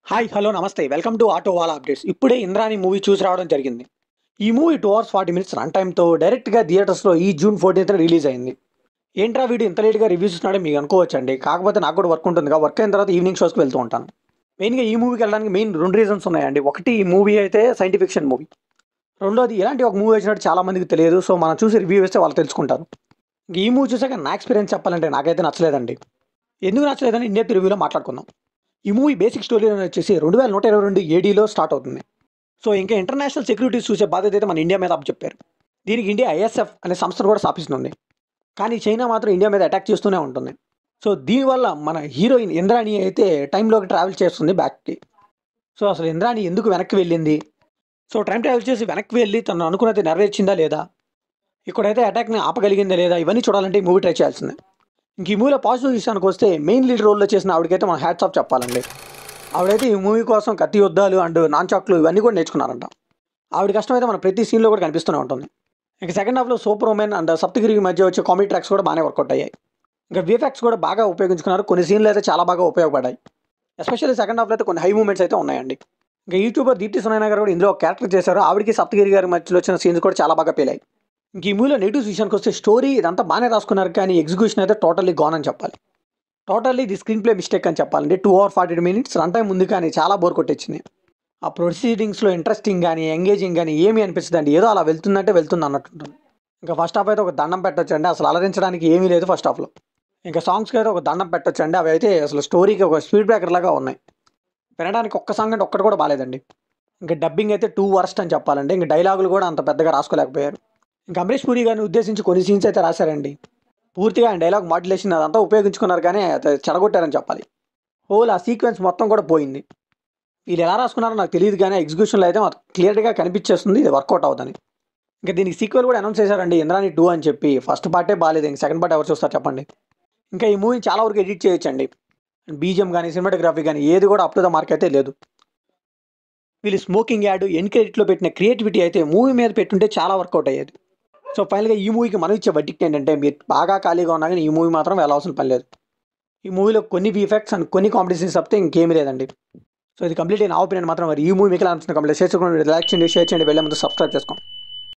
Hi hello నమస్తే welcome to auto వాలా updates. ఇప్పుడే ఇంద్రాని మూవీ చూసి రావడం జరిగింది. ఈ మూవీ 2 hours 40 minutes రన్ టైంతో డైరెక్ట్గా థియేటర్స్లో ఈ జూన్ 14th రిలీజ్ అయింది. ఏంట్రా వీడియో ఇంత లేట్గా రివ్యూస్ ఇస్తున్నాడో మీకు అనుకోవచ్చండి. కాకపోతే నాకు కూడా వర్క్ ఉంటుంది. వర్క్ అయిన తర్వాత ఈవినింగ్ షోస్కి వెళ్తూ ఉంటాను. మెయిన్గా ఈ మూవీకి వెళ్ళడానికి రెండు రీజన్స్ ఉన్నాయండి. ఒకటి, ఈ మూవీ అయితే సైంటిఫిక్ ఫిక్షన్ మూవీ. రెండోది, ఇలాంటి ఒక మూవీ వచ్చినట్టు చాలా మందికి తెలియదు. సో మనం చూసి రివ్యూ వేస్తే వాళ్ళు తెలుసుకుంటారు. ఇంక ఈ మూవీ చూసాక నా ఎక్స్పీరియన్స్ చెప్పాలంటే నాకైతే నచ్చలేదండి. ఎందుకు నచ్చలేదని ఇండియా రివ్యూలో మాట్లాడుకుందాం. ఈ మూవీ బేసిక్ స్టోరీ వచ్చేసి 2122 ఏడీలో స్టార్ట్ అవుతుంది. సో ఇంకా ఇంటర్నేషనల్ సెక్యూరిటీస్ చూసే బాధ్యత అయితే మన ఇండియా మీద అప్పచెప్పారు. దీనికి ఇండియా ఐఎస్ఎఫ్ అనే సంస్థను కూడా స్థాపిస్తుంది. కానీ చైనా మాత్రం ఇండియా మీద అటాక్ చేస్తూనే ఉంటుంది. సో దీనివల్ల మన హీరోయిన్ ఇంద్రాణి అయితే టైంలోకి ట్రావెల్ చేస్తుంది బ్యాక్కి. సో అసలు ఇంద్రాణి ఎందుకు వెనక్కి వెళ్ళింది? సో టైం ట్రావెల్ చేసి వెనక్కి వెళ్ళి తను అనుకున్నది నెరవేర్చిందా లేదా? ఇక్కడైతే అటాక్ని ఆపగలిగిందా లేదా? ఇవన్నీ చూడాలంటే ఈ మూవీ ట్రై చేయాల్సిందే. ఇంక ఈ మూవీలో పాజిటివ్ విషయానికి వస్తే మెయిన్ లీడ్ రోల్లో చేసిన ఆవిడకైతే మనం హ్యాట్స్ ఆఫ్ చెప్పాలండి. ఆవిడైతే ఈ మూవీ కోసం కత్తి యుద్ధాలు అండ్ నాన్ చాక్లు ఇవన్నీ కూడా నేర్చుకున్నారంట. ఆవిడ కష్టం అయితే మన ప్రతి సీన్లో కూడా కనిపిస్తూనే ఉంటుంది. ఇంకా సెకండ్ హాఫ్లో సూపర్ ఉమెన్ అండ్ సప్తగిరి మధ్య వచ్చే కామెడీ ట్రాక్స్ కూడా బాగానే వర్కౌట్ అయ్యాయి. ఇంకా విఎఫ్ఎక్స్ కూడా బాగా ఉపయోగించుకున్నారు. కొన్ని సీన్లు అయితే చాలా బాగా ఉపయోగపడ్డాయి. ఎస్పెషల్లీ సెకండ్ హాఫ్లో అయితే కొన్ని హై మూమెంట్స్ అయితే ఉన్నాయండి. ఇంకా యూట్యూబర్ దీప్తి సునైనా గారు కూడా ఇందులో ఒక క్యారెక్టర్ చేశారు. ఆవిడకి సప్తగిరి గారి మధ్యలో వచ్చిన సీన్స్ కూడా చాలా బాగా పేలాయి. ఇంక ఈ మూవీలో నెగిటివ్స్ విషయానికి వస్తే స్టోరీ ఇదంతా బాగానే రాసుకున్నారు, కానీ ఎగ్జిక్యూషన్ అయితే టోటల్లీ గాన్ అని చెప్పాలి. టోటల్లీ ఇది స్క్రీన్ ప్లే మిస్టేక్ అని చెప్పాలండి. 2 hours 40 minutes రన్ టైం ఉంది, కానీ చాలా బోర్ కొట్టించింది. ఆ ప్రొసీడింగ్స్లో ఇంట్రెస్టింగ్ కానీ ఎంగేజింగ్ కానీ ఏమీ అనిపిస్తుందండి. ఏదో అలా వెళ్తుందంటే వెళ్తుంది అన్నట్టుంటుంది. ఇంకా ఫస్ట్ హాఫ్ అయితే ఒక దండం పెట్టొచ్చండి. అసలు అలరించడానికి ఏమీ లేదు ఫస్ట్ హాఫ్లో. ఇంకా సాంగ్స్కి అయితే ఒక దండం పెట్టొచ్చండి. అవి అయితే అసలు స్టోరీకి ఒక స్పీడ్ బ్రేకర్ లాగా ఉన్నాయి. వినడానికి ఒక్క సాంగ్ అంటే ఒక్కటి కూడా బాగాలేదండి. ఇంకా డబ్బింగ్ అయితే 2 worst అని చెప్పాలండి. ఇంకా డైలాగులు కూడా అంత పెద్దగా రాసుకోలేకపోయారు. ఇంకా అమరీష్ పూరి గారిని ఉద్దేశించి కొన్ని సీన్స్ అయితే రాశారండి. పూర్తిగా ఆయన డైలాగ్ మాడ్యులేషన్ అదంతా ఉపయోగించుకున్నారు, కానీ అది చెడగొట్టారని చెప్పాలి. హోల్ ఆ సీక్వెన్స్ మొత్తం కూడా పోయింది. వీళ్ళు ఎలా రాసుకున్నారో నాకు తెలియదు, కానీ ఎగ్జిక్యూషన్లో అయితే మాకు క్లియర్గా కనిపించేస్తుంది ఇది వర్కౌట్ అవుతుంది. ఇంకా దీనికి సీక్వెల్ కూడా అనౌన్స్ చేశారండి, ఇంద్రాణి 2 అని చెప్పి. ఫస్ట్ పార్టే బాగాలేదు, ఇంక సెకండ్ పార్ట్ ఎవరు చూస్తారు చెప్పండి. ఇంకా ఈ మూవీని చాలా వరకు ఎడిట్ చేయొచ్చండి. బీజిఎం కానీ సినిమాటోగ్రఫీ కానీ ఏది కూడా అప్ టు ద మార్క్ అయితే లేదు. వీళ్ళు స్మోకింగ్ యాడ్ ఎండ్ క్రెడిట్లో పెట్టిన క్రియేటివిటీ అయితే మూవీ మీద పెట్టుంటే చాలా వర్కౌట్ అయ్యేది. సో ఫైనల్గా ఈ మూవీకి మనం ఇచ్చే వర్డిక్ట్ ఏంటంటే, మీరు బాగా ఖాళీగా ఉన్నా కానీ ఈ మూవీ మాత్రం వెళ్ళాల్సిన పని లేదు. ఈ మూవీలో కొన్ని విఎఫ్ఎక్స్ అండ్ కొన్ని కామెడీ సీన్స్ తప్పితే ఇంకేమీ లేదండి. సో ఇది కంప్లీట్ నా ఒపీనియన్ మాత్రం. మరి ఈ మూవీ మీకు ఎలా అనిపిస్తుంది కంప్లీట్ షేర్ చేసుకోండి, లైక్ చేయండి, షేర్ చేయండి, వెళ్ళే ముందు సబ్స్క్రైబ్ చేసుకోండి.